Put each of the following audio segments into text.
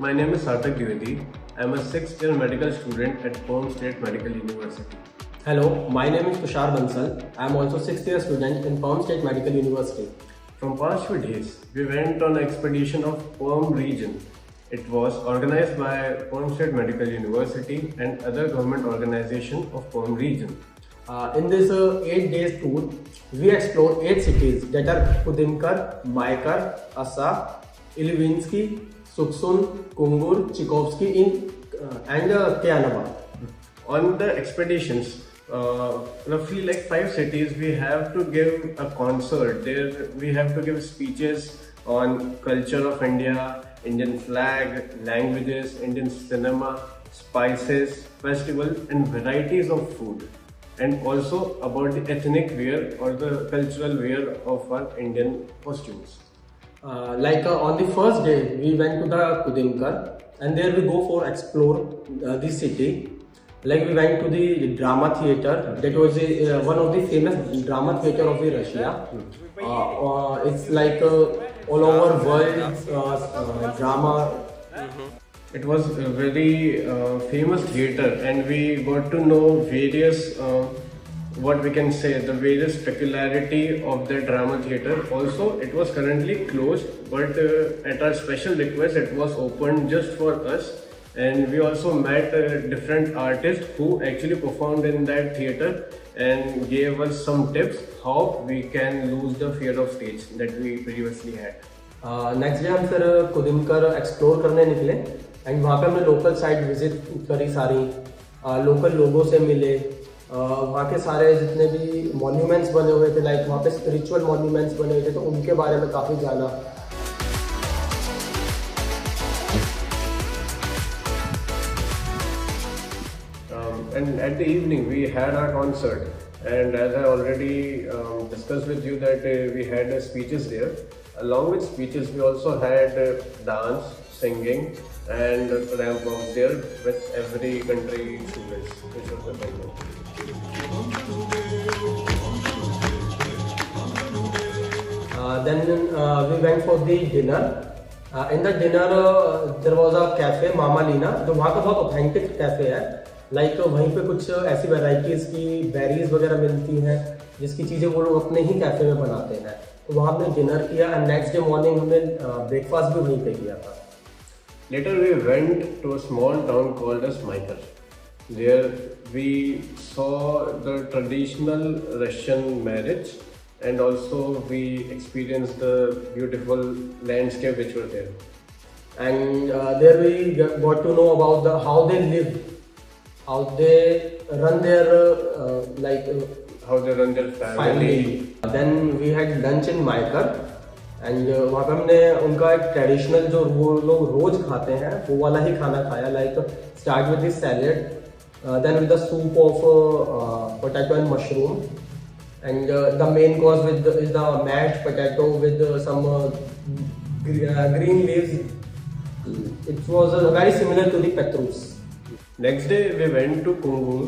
My name is Sarthak Dwivedi. I am a 6th year medical student at Perm State Medical University. Hello, my name is Tushar Bansal. I am also 6th year student in Perm State Medical University. From past few days, we went on an expedition of Perm region. It was organized by Perm State Medical University and other government organization of Perm region. In this 8 days tour, we explore 8 cities that are Kudymkar, Maykar, Assa, Ilivinsky, Suksun, Kungur, Chikovsky and Kyanaba. On the expeditions, roughly like 5 cities, we have to give a concert. There we have to give speeches on culture of India, Indian flag, languages, Indian cinema, spices, festival and varieties of food. And also about the ethnic wear or the cultural wear of our Indian costumes. On the first day, we went to the Kudymkar and there we go for explore the city. Like we went to the drama theater. That was one of the famous drama theater of the Russia. It's like all over world drama. It was a very famous theater, and we got to know various what we can say, the various peculiarity of the drama theater. Also, it was currently closed, but at our special request, it was opened just for us. And we also met different artists who actually performed in that theater and gave us some tips how we can lose the fear of stage that we previously had. Next day हम फिर कुदिमकर explore करने निकले and वहाँ पे हमने local site visit करी सारी, local लोगों से मिले, वहाँ के सारे जितने भी मॉन्यूमेंट्स बने हुए थे, लाइक वहाँ पे स्पिरिचुअल मॉन्यूमेंट्स बने हुए थे, तो उनके बारे में काफ़ी जाना. And at the evening we had our concert, and as I already discussed with you that we had speeches there. Along with speeches we also had dance, singing and ramp walks there with every country students, which was the final. Then we went for the dinner. In the dinner there was a cafe, Mama Lina, जो वहाँ का बहुत authentic cafe है. Like वहीं पे कुछ ऐसी varieties की बेरीज वगैरह मिलती हैं जिसकी चीज़ें वो लोग अपने ही कैफ़े में बनाते हैं. तो वहाँ हमने डिनर किया एंड नेक्स्ट डे मॉर्निंग हमने ब्रेकफास्ट भी वहीं पे किया था. Later we went to a small town called as Maykar. There we saw the traditional Russian marriage and also we experienced the beautiful landscape which were there. And there we got to know about how they live, how they run their how they run their family. Then we had lunch in Maykar and वहाँ पे हमने उनका एक traditional जो वो लोग रोज खाते हैं वो वाला ही खाना खाया. Like start with the salad, then with the soup of potato and mushroom and the main course is the mashed potato with some green leaves. It was very similar to the petrus. Next day we went to Kungur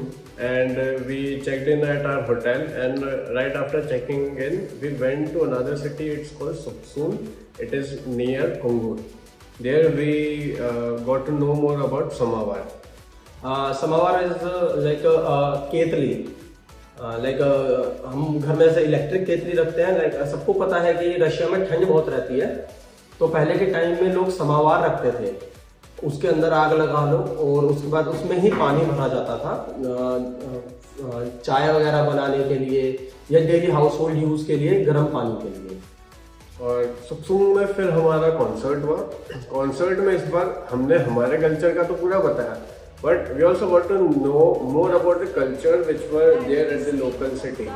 and we checked in at our hotel, and right after checking in we went to another city. It's called Suksun. It is near Kungur. There we got to know more about samovar. Samovar is like a ketli. हम घर में ऐसे electric केतली रखते हैं. Like सबको पता है कि रशिया में ठंड बहुत रहती है, तो पहले के टाइम में लोग समावार रखते थे, उसके अंदर आग लगा लो और उसके बाद उसमें ही पानी भरा जाता था चाय वगैरह बनाने के लिए या डेली हाउस होल्ड यूज के लिए, गर्म पानी के लिए. और सुक्सुम में फिर हमारा कॉन्सर्ट हुआ. कॉन्सर्ट में इस बार हमने हमारे कल्चर का तो पूरा बताया, but we also got to know more about the culture which were there at the local city.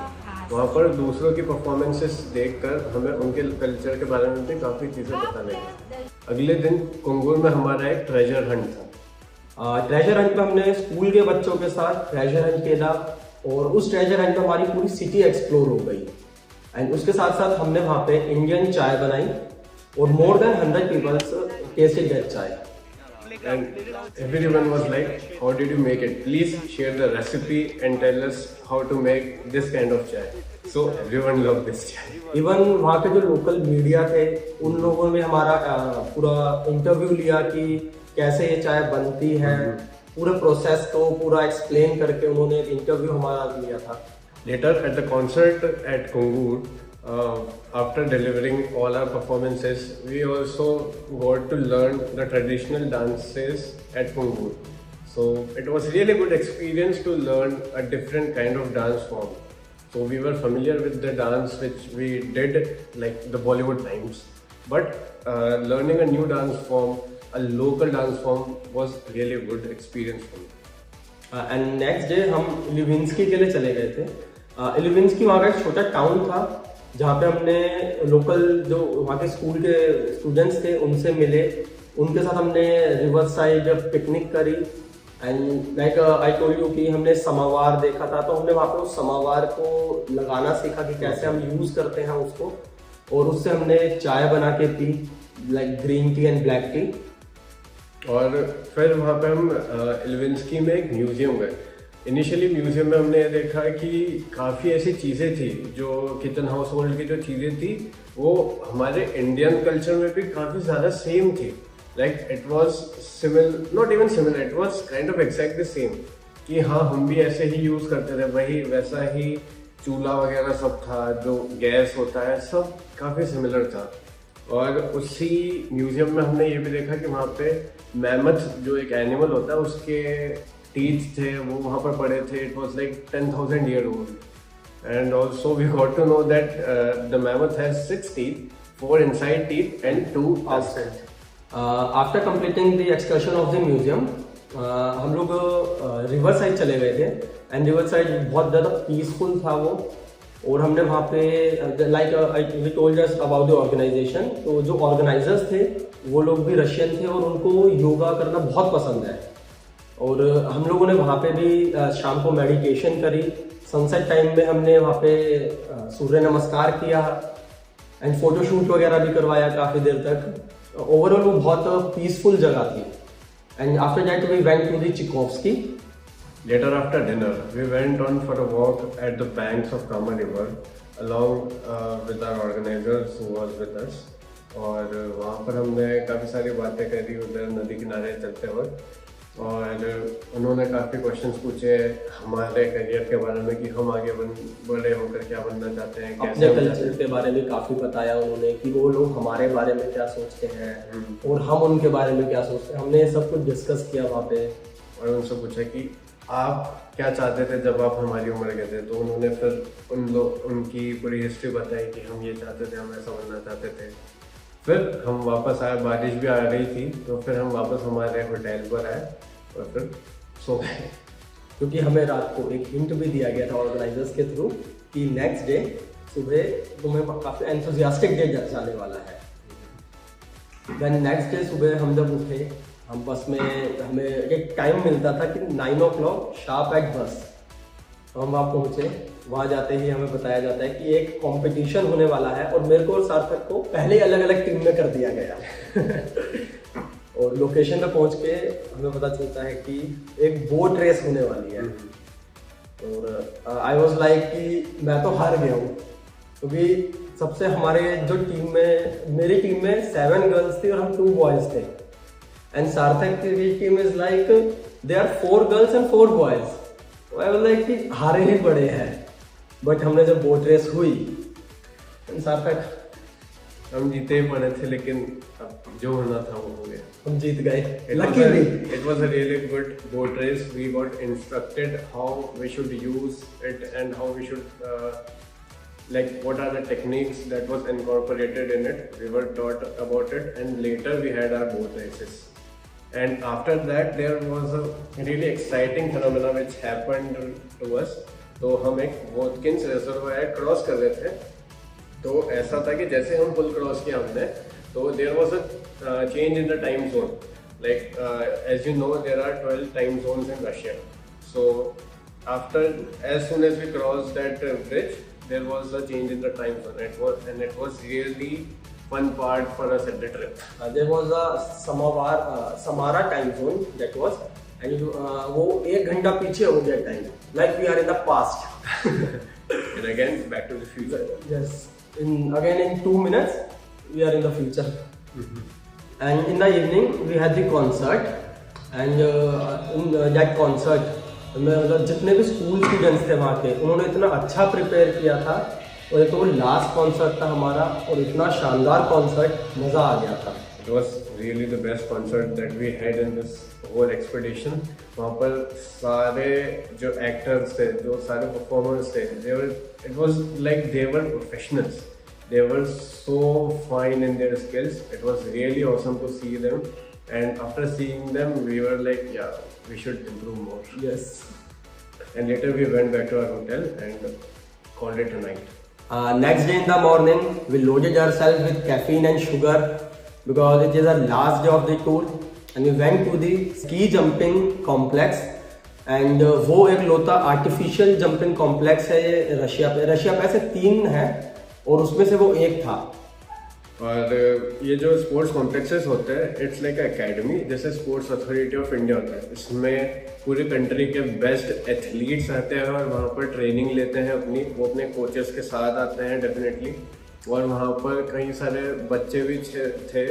वहाँ पर दूसरों की परफॉर्मेंसेस देखकर हमें उनके कल्चर के बारे में भी काफ़ी चीज़ें पता लगी. अगले दिन कुंगूर में हमारा एक ट्रेजर हंट था. ट्रेजर हंट में हमने स्कूल के बच्चों के साथ ट्रेजर हंट खेला और उस ट्रेजर हंट में हमारी पूरी सिटी एक्सप्लोर हो गई. एंड उसके साथ साथ हमने वहाँ पे इंडियन चाय बनाई और more than 100 peoples tested that chai. And everyone was like, how did you make it? Please share the recipe and tell us how to make this kind of chai. So everyone loved this chai. Even वहाँ के जो local media थे उन लोगों ने हमारा पूरा interview लिया कि कैसे ये चाय बनती है, पूरे प्रोसेस को पूरा एक्सप्लेन करके उन्होंने एक इंटरव्यू हमारा लिया था। Later at the concert at Kungur, after delivering all our performances, we also got to learn the traditional dances at Kungur. So it was really good experience to learn a different kind of dance form. So we were familiar with the dance which we did like the Bollywood times, but learning a new dance form, a local dance form, was really a good experience for me. And next day हम इलिविंस्की के लिए चले गए थे। इलिविंस्की वहाँ का एक छोटा टाउन था जहाँ पे हमने लोकल जो वहाँ के स्कूल के स्टूडेंट्स थे उनसे मिले, उनके साथ हमने रिवर साइड पिकनिक करी। And like I told you कि हमने समावार देखा था, तो हमने वहाँ पे उस समावार को लगाना सीखा कि कैसे हम यूज करते हैं उसको, और उससे हमने चाय बना के P, like green tea and black T. और फिर वहाँ पे हम इलिविंस्की में एक म्यूजियम गए। इनिशियली म्यूजियम में हमने ये देखा कि काफ़ी ऐसी चीज़ें थी जो किचन हाउस होल्ड की जो चीज़ें थी वो हमारे इंडियन कल्चर में भी काफ़ी ज़्यादा सेम थी। Like it was similar, not even similar, it was kind of exactly same कि हाँ हम भी ऐसे ही यूज़ करते थे, वही वैसा ही चूल्हा वगैरह सब था, जो गैस होता है सब काफ़ी सिमिलर था। और उसी म्यूजियम में हमने ये भी देखा कि वहाँ पे मैमथ जो एक एनिमल होता है उसके टीथ थे वो वहाँ पर पड़े थे। It was like 10,000 year old and also we got to know that the mammoth has 6 teeth, 4 inside teeth and 2 outside. After completing the excursion of the museum हम लोग रिवर साइड चले गए थे। एंड रिवर साइड बहुत ज़्यादा peaceful था वो, और हमने वहाँ पे like we told us about the organisation. तो जो ऑर्गेनाइजर्स थे वो लोग भी रशियन थे और उनको योगा करना बहुत पसंद है। और हम लोगों ने वहाँ पे भी शाम को मेडिटेशन करी। सनसेट टाइम में हमने वहाँ पे सूर्य नमस्कार किया एंड फोटोशूट वगैरह भी करवाया काफ़ी देर तक। ओवरऑल वो बहुत पीसफुल जगह थी। And after that we went to the Tchaikovsky. Later after dinner, we went on for a walk at the banks of Kama River along with our organizers who was with us. और वहाँ पर हमने काफ़ी सारी बातें करी उधर नदी किनारे चलते वक्त, और उन्होंने काफ़ी क्वेश्चंस पूछे हमारे करियर के बारे में कि हम आगे बड़े होकर क्या बनना चाहते हैं, अपने कल्चर के बारे में काफ़ी बताया उन्होंने कि वो लोग हमारे बारे में क्या सोचते हैं और हम उनके बारे में क्या सोचते हैं। हमने सब कुछ डिस्कस किया वहाँ पे, और उनसे पूछा कि आप क्या चाहते थे जब आप हमारी उम्र के थे। तो उन्होंने फिर उनकी पूरी हिस्ट्री बताई कि हम ये चाहते थे, हम ऐसा बनना चाहते थे। फिर हम वापस आए, बारिश भी आ रही थी, तो फिर हम वापस हमारे होटल पर आए और फिर सो गए। क्योंकि हमें रात को एक हिंट भी दिया गया था ऑर्गेनाइजर्स के थ्रू कि नेक्स्ट डे सुबह तुम्हें काफ़ी एंथुजियास्टिक डे जाने वाला है। देन नेक्स्ट डे सुबह हम जब उठे, हम बस में हमें एक टाइम मिलता था कि 9 o'clock शार्प एट बस। तो हम वहाँ पहुँचे, वहाँ जाते ही हमें बताया जाता है कि एक कंपटीशन होने वाला है, और मेरे को और सार्थक को पहले अलग अलग टीम में कर दिया गया। और लोकेशन पे पहुँच के हमें पता चलता है कि एक बोट रेस होने वाली है। और आई वॉज लाइक कि मैं तो हार गया हूँ, क्योंकि सबसे हमारे जो टीम में, मेरी टीम में 7 गर्ल्स थी और हम 2 बॉयज़ थे। एंड सार्थक की team is like they are 4 girls and 4 boys. तो आई वाज लाइक कि हारे ही बड़े हैं। बट हमने जब बोट रेस हुई, सार्थक हम जीते ही पड़े थे, लेकिन अब जो होना था वो हो गया, हम जीत गए। It was a really good boat race. We got instructed how we should use it and how we should like what are the techniques that was incorporated in it. We were taught about it, and later we had our boat races. And after that there was a really exciting phenomena which happened to us. तो हम एक वोटकिंस reservoir cross कर रहे थे। तो ऐसा था कि जैसे हम पुल क्रॉस किया हमने, तो there was a change in the time zone. Like as you know there are 12 time zones in Russia. So after as soon as we cross that bridge there was a change in the time zone. It was really fun part for us at the trip. There was a Samara time zone that was, and वो 1 घंटा पीछे हो गया time, like we are in the past. And again back to the future. Yes, in 2 minutes we are in the future. And in the evening we had the concert, and in that concert में मतलब जितने भी school students थे वहाँ के, उन्होंने इतना अच्छा प्रिपेयर किया था, और एक तो वो लास्ट कॉन्सर्ट था हमारा, और इतना शानदार कॉन्सर्ट, मज़ा आ गया था। It was really the best concert that we had in this whole expedition. वहाँ पर सारे जो actors थे, जो सारे performers थे, it was like they were professionals. They were so fine in their skills. It was really awesome to see them. And after seeing them, we were like, yeah, we should improve more. Yes. And later we went back to our hotel and called it a night. Next day in the morning, we loaded ourselves with caffeine and sugar because it is our last day of the tour, and we went to the ski jumping complex. And वो एक लोता artificial jumping complex है ये Russia पे ऐसे 3 है, और उसमें से वो एक था। और ये जो स्पोर्ट्स कॉम्प्लेक्सेस होते हैं, इट्स लाइक एकेडमी, जैसे स्पोर्ट्स अथॉरिटी ऑफ इंडिया होता है। इसमें पूरी कंट्री के बेस्ट एथलीट्स आते हैं और वहाँ पर ट्रेनिंग लेते हैं अपनी, वो अपने कोचेस के साथ आते हैं डेफिनेटली। और वहाँ पर कई सारे बच्चे भी थे।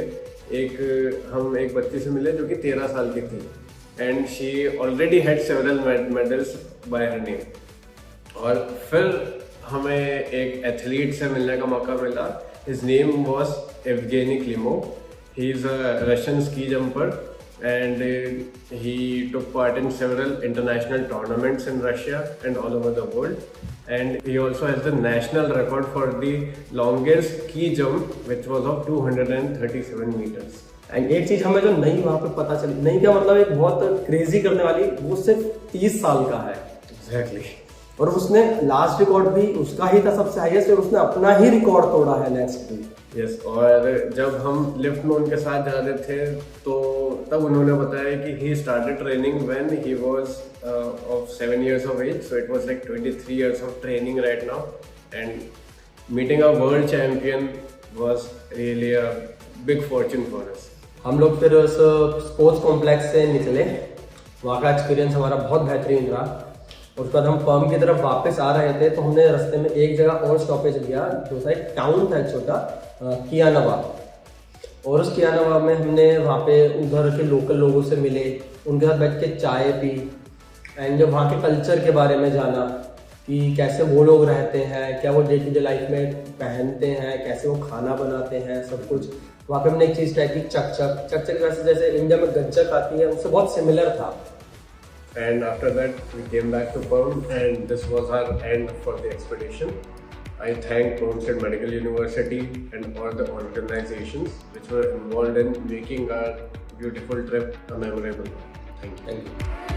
हम एक बच्ची से मिले जो कि 13 साल की थी, and she already had several medals bye her name. और फिर हमें एक एथलीट से मिलने का मौका मिला। His name was Evgeny Klimov. He is a Russian ski jumper, and he took part in several international tournaments in Russia and all over the world. And he also has the national record for the longest ski jump, which was of 237 meters. And एक चीज हमें जो नई वहाँ पे पता चली, नहीं क्या मतलब एक बहुत क्रेजी करने वाली, वो सिर्फ 30 साल का है। Exactly. और उसने लास्ट रिकॉर्ड भी उसका ही था सबसे हाईएस्ट, और उसने अपना ही रिकॉर्ड तोड़ा है नेक्स्ट डे। यस, और जब हम लिफ्ट में उनके साथ जा रहे थे तो तब उन्होंने बताया कि he started training when he was of 7 years of age, so it was like 23 years of training right now, and meeting a world champion was really a big fortune for us. हम लोग फिर उस sports complex से निकले, वहाँ का experience हमारा बहुत बेहतरीन रहा। और उसके बाद हम पर्म की तरफ वापस आ रहे थे, तो हमने रास्ते में एक जगह और स्टॉपेज लिया, जो सा एक टाउन था छोटा, कियानवा। और उस कियानवा में हमने वहाँ पे उधर के लोकल लोगों से मिले, उनके साथ बैठ के चाय पी, एंड वहाँ के कल्चर के बारे में जाना कि कैसे वो लोग रहते हैं, क्या वो डे टू डे लाइफ में पहनते हैं, कैसे वो खाना बनाते हैं, सब कुछ। वहाँ पे हमने एक चीज़ ट्राई की, चक वैसे जैसे इंडिया में गज्जक आती है, उससे बहुत सिमिलर था। And after that, we came back to Perm, and this was our end for the expedition. I thank Perm State Medical University and all the organizations which were involved in making our beautiful trip a memorable one. Thank you.